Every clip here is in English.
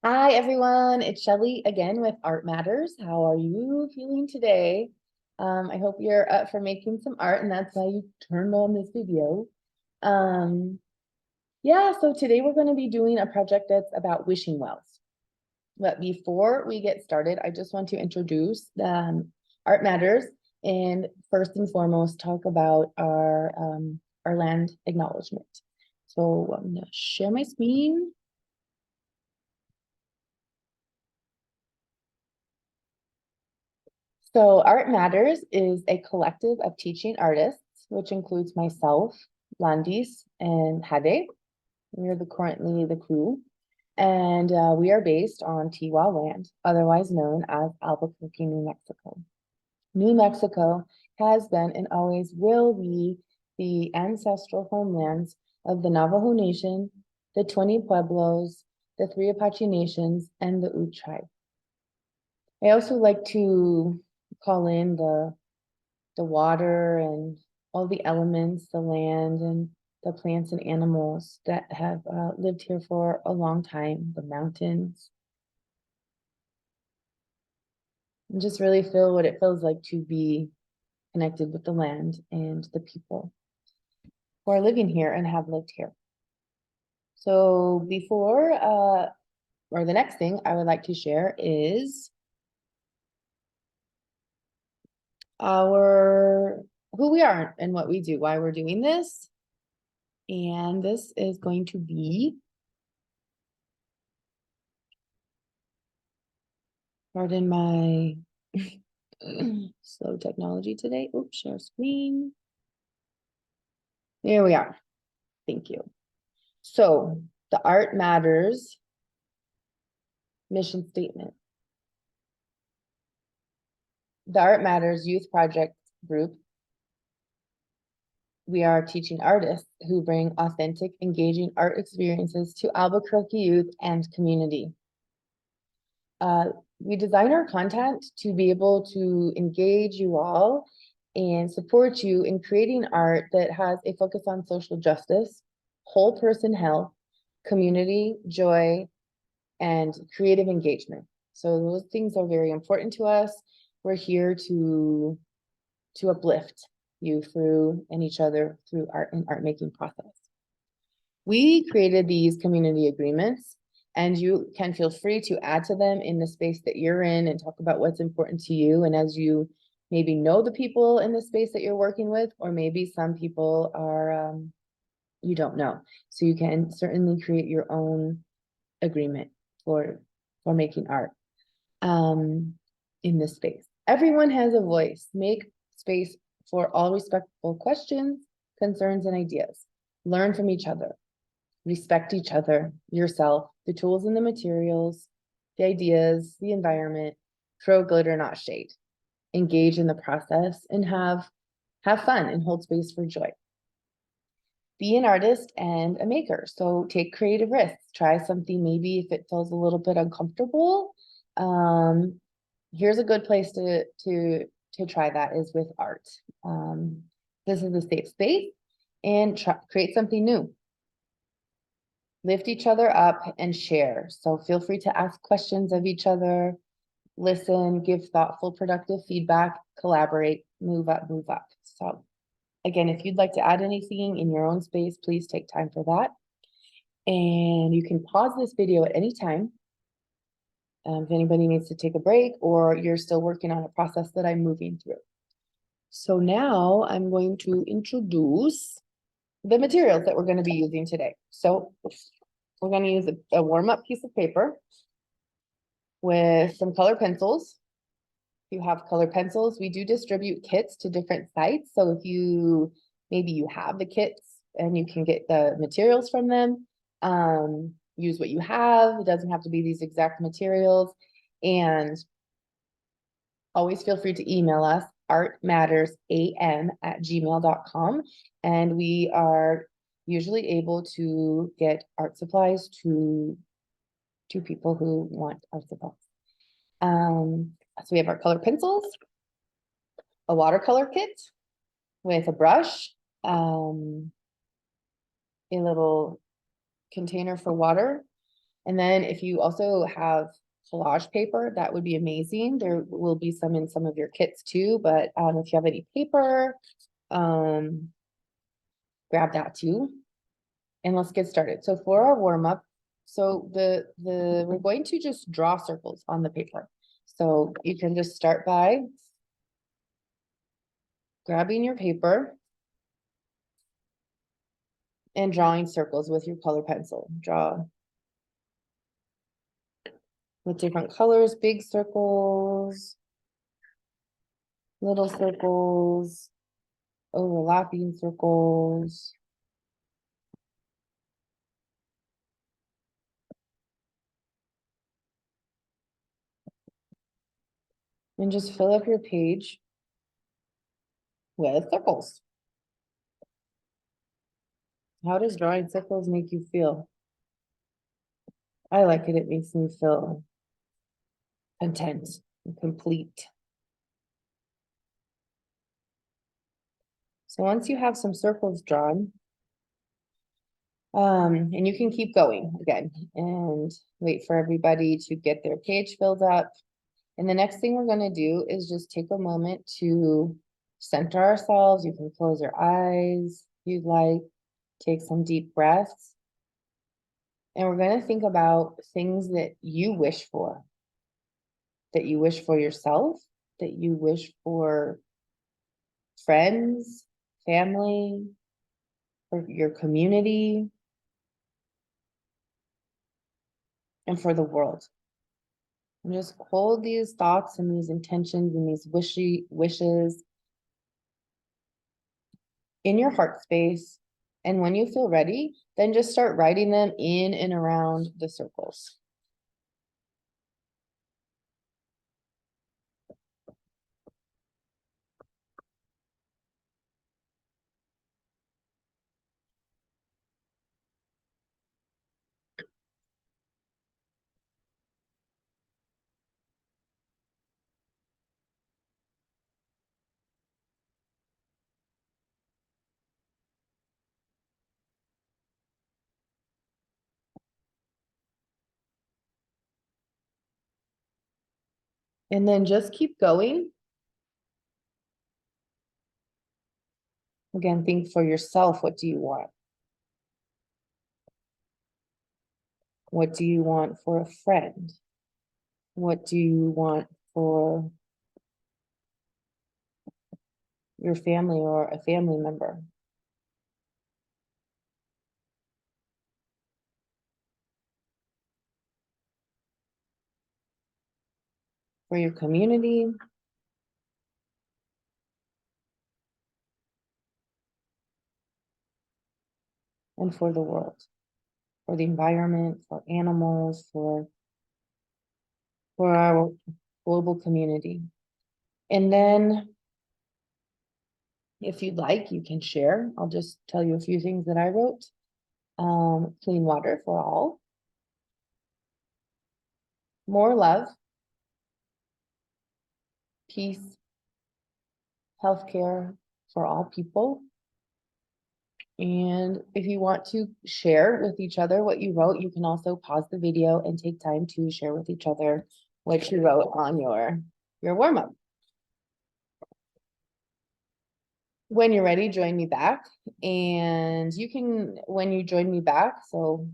Hi, everyone. It's Shelly again with Art Matters. How are you feeling today? I hope you're up for making some art, and that's why you turned on this video. Um, yeah, so today we're going to be doing a project that's about wishing wells. But before we get started, I just want to introduce Art Matters and first and foremost talk about our land acknowledgement. So I'm going to share my screen. So Art Matters is a collective of teaching artists, which includes myself, Landis, and Hade. We're currently the crew, and we are based on Tiwa land, otherwise known as Albuquerque, New Mexico. New Mexico has been and always will be the ancestral homelands of the Navajo Nation, the 20 Pueblos, the 3 Apache Nations, and the Ute tribe. I also like to call in the water and all the elements, the land and the plants and animals that have lived here for a long time, the mountains, and just really feel what it feels like to be connected with the land and the people who are living here and have lived here. So or the next thing I would like to share is our who we are and what we do, why we're doing this. And this is going to be, pardon my slow technology today. Oops, share screen. There we are. Thank you. So the Art Matters mission statement. The Art Matters Youth Project Group. We are teaching artists who bring authentic, engaging art experiences to Albuquerque youth and community. We design our content to be able to engage you all and support you in creating art that has a focus on social justice, whole person health, community, joy, and creative engagement. So those things are very important to us. We're here to uplift you through and each other through art and art making process. We created these community agreements, and you can feel free to add to them in the space that you're in and talk about what's important to you. And as you maybe know the people in the space that you're working with, or maybe some people are you don't know. So you can certainly create your own agreement for making art in this space. Everyone has a voice. Make space for all respectful questions, concerns, and ideas. Learn from each other. Respect each other, yourself, the tools and the materials, the ideas, the environment. Throw glitter, not shade. Engage in the process and have fun and hold space for joy. Be an artist and a maker. So take creative risks. Try something maybe if it feels a little bit uncomfortable. Here's a good place to try that is with art. This is a safe space, and create something new. Lift each other up and share. So feel free to ask questions of each other, listen, give thoughtful, productive feedback, collaborate, move up, move up. So again, if you'd like to add anything in your own space, please take time for that. And you can pause this video at any time if anybody needs to take a break or you're still working on a process that I'm moving through. So now I'm going to introduce the materials that we're going to be using today. So we're going to use a warm-up piece of paper with some color pencils. If you have color pencils, we do distribute kits to different sites. So if maybe you have the kits and you can get the materials from them, use what you have. It doesn't have to be these exact materials. And always feel free to email us artmattersam@gmail.com. And we are usually able to get art supplies to people who want art supplies. So we have our color pencils, a watercolor kit with a brush, a little container for water, And then if you also have collage paper, that would be amazing. There will be some in some of your kits too, but if you have any paper, grab that too. And let's get started. So for our warm-up, so we're going to just draw circles on the paper. So you can just start by grabbing your paper and drawing circles with your color pencil. Draw with different colors, big circles, little circles, overlapping circles. And just fill up your page with circles. How does drawing circles make you feel? I like it. It makes me feel content and complete. So once you have some circles drawn, and you can keep going again and wait for everybody to get their page filled up. And the next thing we're going to do is just take a moment to center ourselves. You can close your eyes if you'd like, take some deep breaths. And we're going to think about things that you wish for yourself, that you wish for friends, family, for your community, and for the world. And just hold these thoughts and these intentions and these wishes in your heart space. And when you feel ready, then just start writing them in and around the circles. And then just keep going. Again, think for yourself, what do you want? What do you want for a friend? What do you want for your family or a family member? For your community? And for the world, for the environment, for animals, for our global community. And then if you'd like, you can share. I'll just tell you a few things that I wrote. Clean water for all. More love. Peace. Healthcare for all people. And if you want to share with each other what you wrote, you can also pause the video and take time to share with each other what you wrote on your warm-up. When you're ready, join me back. And you can, when you join me back, so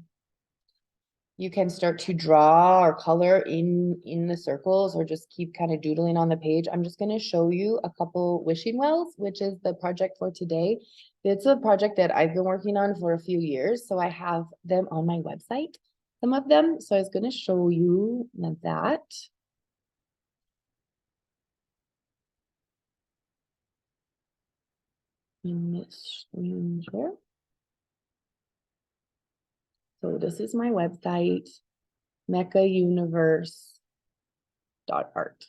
you can start to draw or color in the circles or just keep kind of doodling on the page. I'm just going to show you a couple wishing wells, which is the project for today. It's a project that I've been working on for a few years, so I have them on my website, some of them. So I was going to show you that. In this screen here. So this is my website, mechauniverse.art.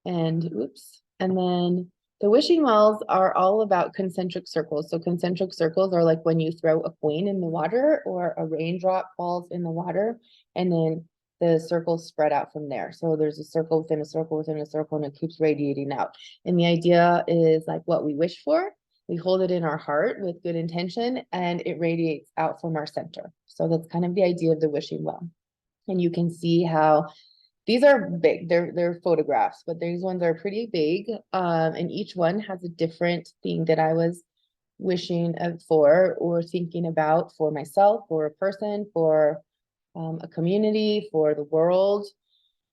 And oops, and then the wishing wells are all about concentric circles. So concentric circles are like when you throw a coin in the water or a raindrop falls in the water, and then the circles spread out from there. So there's a circle within a circle within a circle, and it keeps radiating out. And the idea is like what we wish for We hold it in our heart with good intention and it radiates out from our center. So that's kind of the idea of the wishing well. And you can see how these are big, they're photographs, but these ones are pretty big. And each one has a different thing that I was wishing for or thinking about for myself, for a person, for a community, for the world.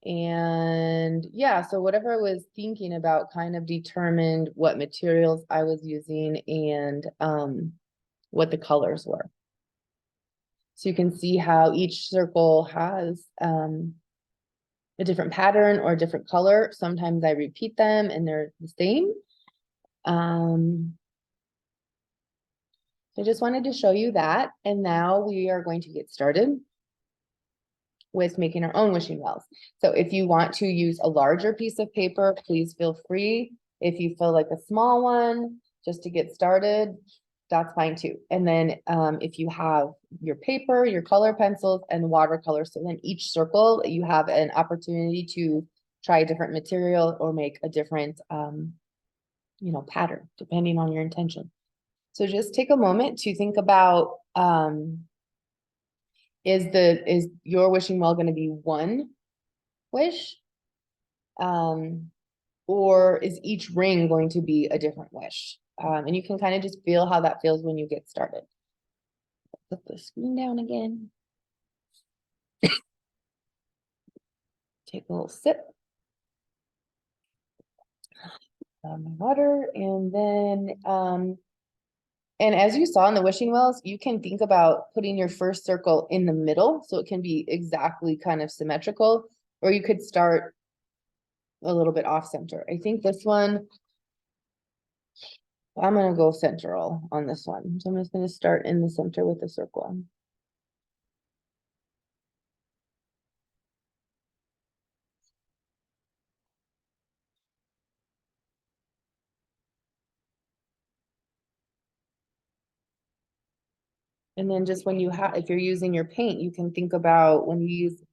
And yeah, so whatever I was thinking about kind of determined what materials I was using and what the colors were. So you can see how each circle has a different pattern or a different color. Sometimes I repeat them and they're the same. So I just wanted to show you that. And now we are going to get started with making our own wishing wells. So if you want to use a larger piece of paper, please feel free. If you feel like a small one, just to get started, that's fine too. And then if you have your paper, your color pencils and watercolor, so then each circle, you have an opportunity to try a different material or make a different, pattern, depending on your intention. So just take a moment to think about, is your wishing well going to be one wish? Or is each ring going to be a different wish? And you can kind of just feel how that feels when you get started. Put the screen down again. Take a little sip. My water, and then and as you saw in the wishing wells, you can think about putting your first circle in the middle, so it can be exactly kind of symmetrical, or you could start a little bit off center. I think this one, I'm gonna go central on this one. So I'm just gonna start in the center with the circle. And then just when you have, if you're using your paint, you can think about when you use,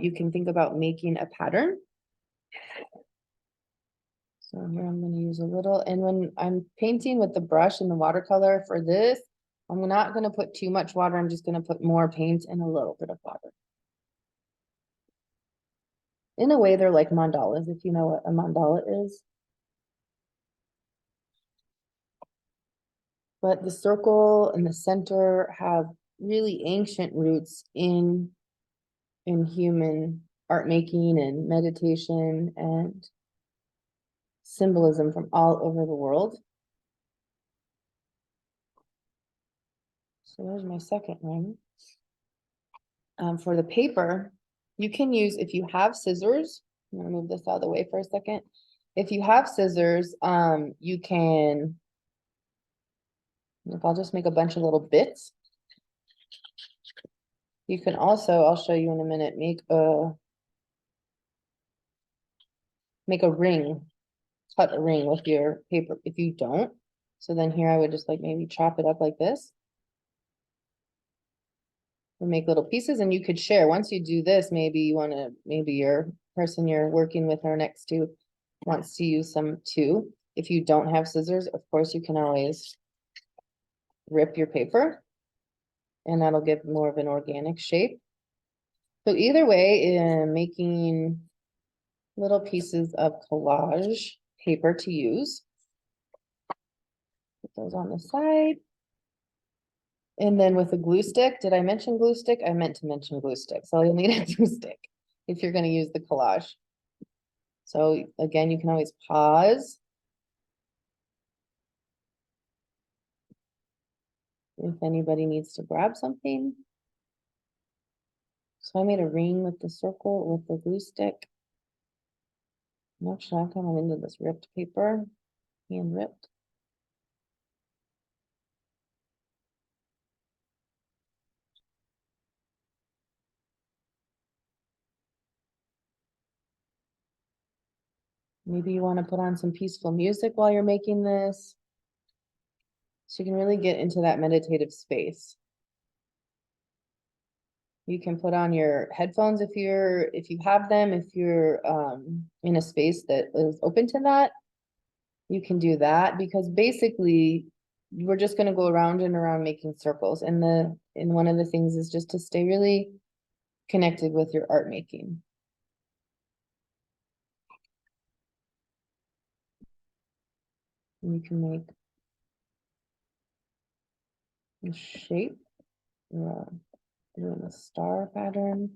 you can think about making a pattern. So here I'm going to use a little, and when I'm painting with the brush and the watercolor for this, I'm not going to put too much water. I'm just going to put more paint and a little bit of water. In a way, they're like mandalas, if you know what a mandala is. But the circle and the center have really ancient roots in human art making and meditation and symbolism from all over the world. So there's my second ring. For the paper, you can use, if you have scissors, I'm gonna move this out of the way for a second. If you have scissors, you can, if I'll just make a bunch of little bits. You can also, I'll show you in a minute, make a ring, cut a ring with your paper if you don't. So then here I would just like maybe chop it up like this. And make little pieces, and you could share. Once you do this, maybe you want to, maybe your person you're working with or next to wants to use some too. If you don't have scissors, of course, you can always rip your paper and that'll give more of an organic shape. So either way, making little pieces of collage paper to use. Put those on the side. And then with a glue stick, did I mention glue stick? I meant to mention glue stick. So you'll need a glue stick if you're going to use the collage. So again, you can always pause if anybody needs to grab something. So I made a ring with the circle with the glue stick. Actually, I'm coming into this ripped paper, hand ripped. Maybe you want to put on some peaceful music while you're making this. So you can really get into that meditative space. You can put on your headphones if you have them, if you're in a space that is open to that. you can do that, because basically we're just gonna go around and around making circles, and one of the things is just to stay really connected with your art making. And you can make a shape, doing a star pattern.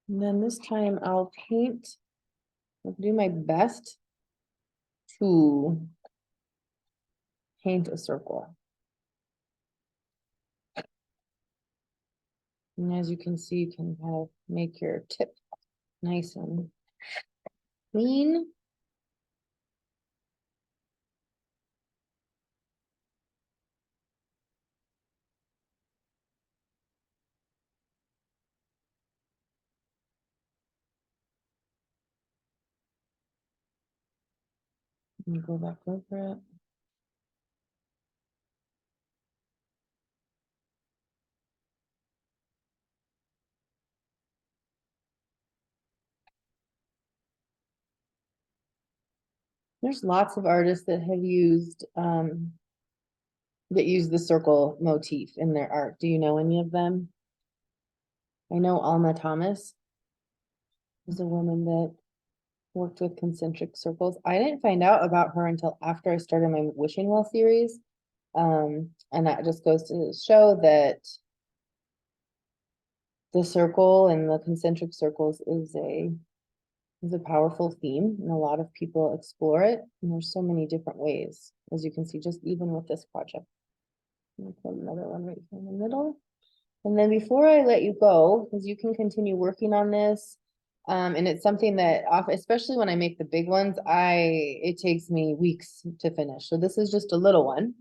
And then this time I'll do my best to paint a circle. And as you can see, you can kind of make your tip nice and clean. And go back over it. There's lots of artists that have used that use the circle motif in their art. Do you know any of them? I know Alma Thomas is a woman that worked with concentric circles. I didn't find out about her until after I started my wishing well series. And that just goes to show that the circle and the concentric circles is a powerful theme, and a lot of people explore it. And there's so many different ways, as you can see, just even with this project. I'm gonna put another one right here in the middle. And then before I let you go, because you can continue working on this, and it's something that especially when I make the big ones, it takes me weeks to finish. So this is just a little one.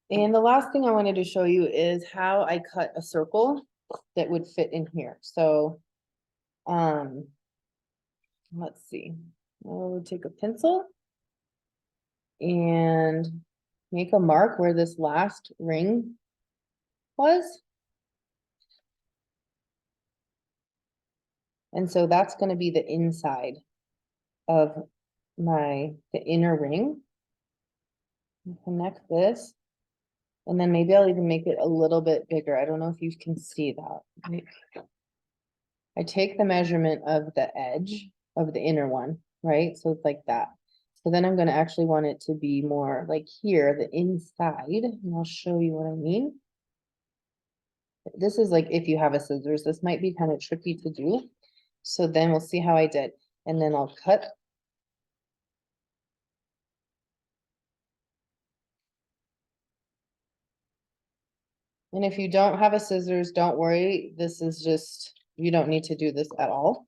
And the last thing I wanted to show you is how I cut a circle that would fit in here. So, let's see. I'll take a pencil and make a mark where this last ring was. And so that's going to be the inside of the inner ring. Connect this. And then maybe I'll even make it a little bit bigger. I don't know if you can see that. I take the measurement of the edge of the inner one, right? So it's like that. So then I'm going to actually want it to be more like here, the inside, and I'll show you what I mean. This is like if you have a scissors, this might be kind of tricky to do. So then we'll see how I did. And then I'll cut. And if you don't have a scissors, don't worry. This is just, you don't need to do this at all.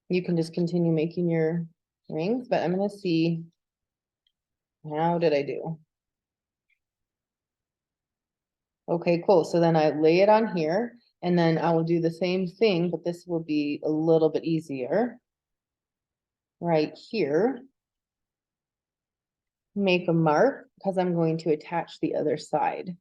You can just continue making your rings, but I'm going to see, how did I do? Okay, cool. So then I lay it on here, and then I will do the same thing, but this will be a little bit easier. Right here. Make a mark because I'm going to attach the other side.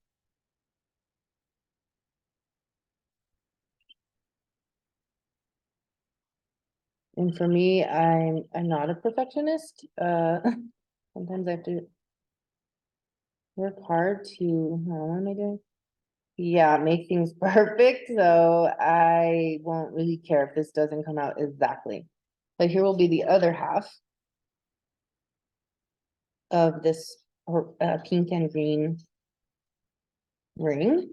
And for me, I'm not a perfectionist. Sometimes I have to work hard to, what am I doing? Yeah, make things perfect. So I won't really care if this doesn't come out exactly. But here will be the other half of this pink and green ring.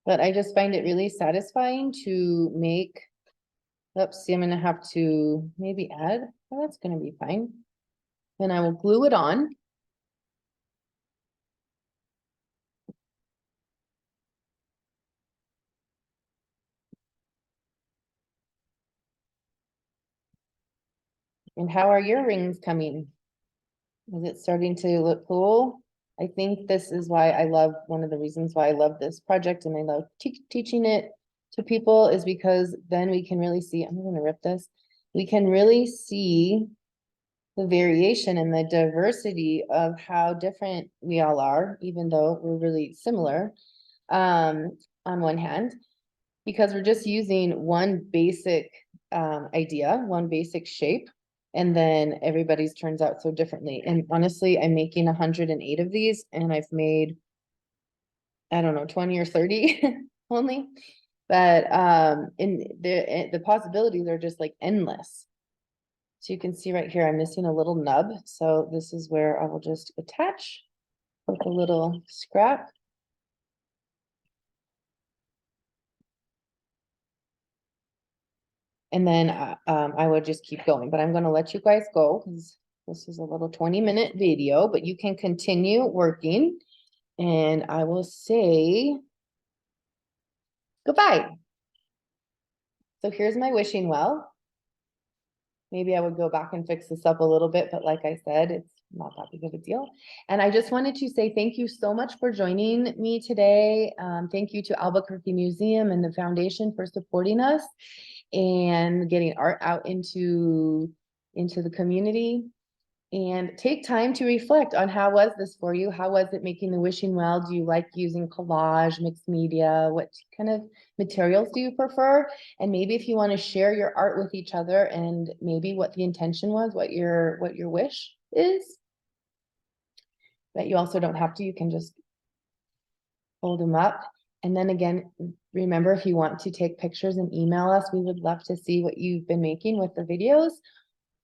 But I just find it really satisfying to make, oops, see, I'm gonna have to maybe add, oh, that's gonna be fine. Then I will glue it on. And how are your rings coming? Is it starting to look cool? I think this is why I love, one of the reasons why I love this project and I love teaching it to people is because then we can really see, I'm gonna rip this. We can really see the variation and the diversity of how different we all are, even though we're really similar, on one hand, because we're just using one basic idea, one basic shape, and then everybody's turns out so differently. And honestly, I'm making 108 of these, and I've made, I don't know, 20 or 30 only. But in the possibilities are just like endless. So you can see right here, I'm missing a little nub. So this is where I will just attach with a little scrap. And then I would just keep going, but I'm gonna let you guys go because this is a little 20-minute video, but you can continue working. And I will say goodbye. So here's my wishing well. Maybe I would go back and fix this up a little bit, but like I said, it's not that big of a deal. And I just wanted to say thank you so much for joining me today. Thank you to Albuquerque Museum and the foundation for supporting us and getting art out into the community. And take time to reflect on how was this for you? How was it making the wishing well? Do you like using collage, mixed media? What kind of materials do you prefer? And maybe if you want to share your art with each other and maybe what the intention was, what your wish is. But you also don't have to, you can just hold them up. And then again, remember, if you want to take pictures and email us, we would love to see what you've been making with the videos.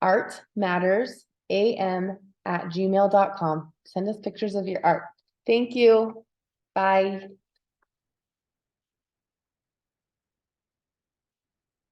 artmattersam@gmail.com. Send us pictures of your art. Thank you. Bye.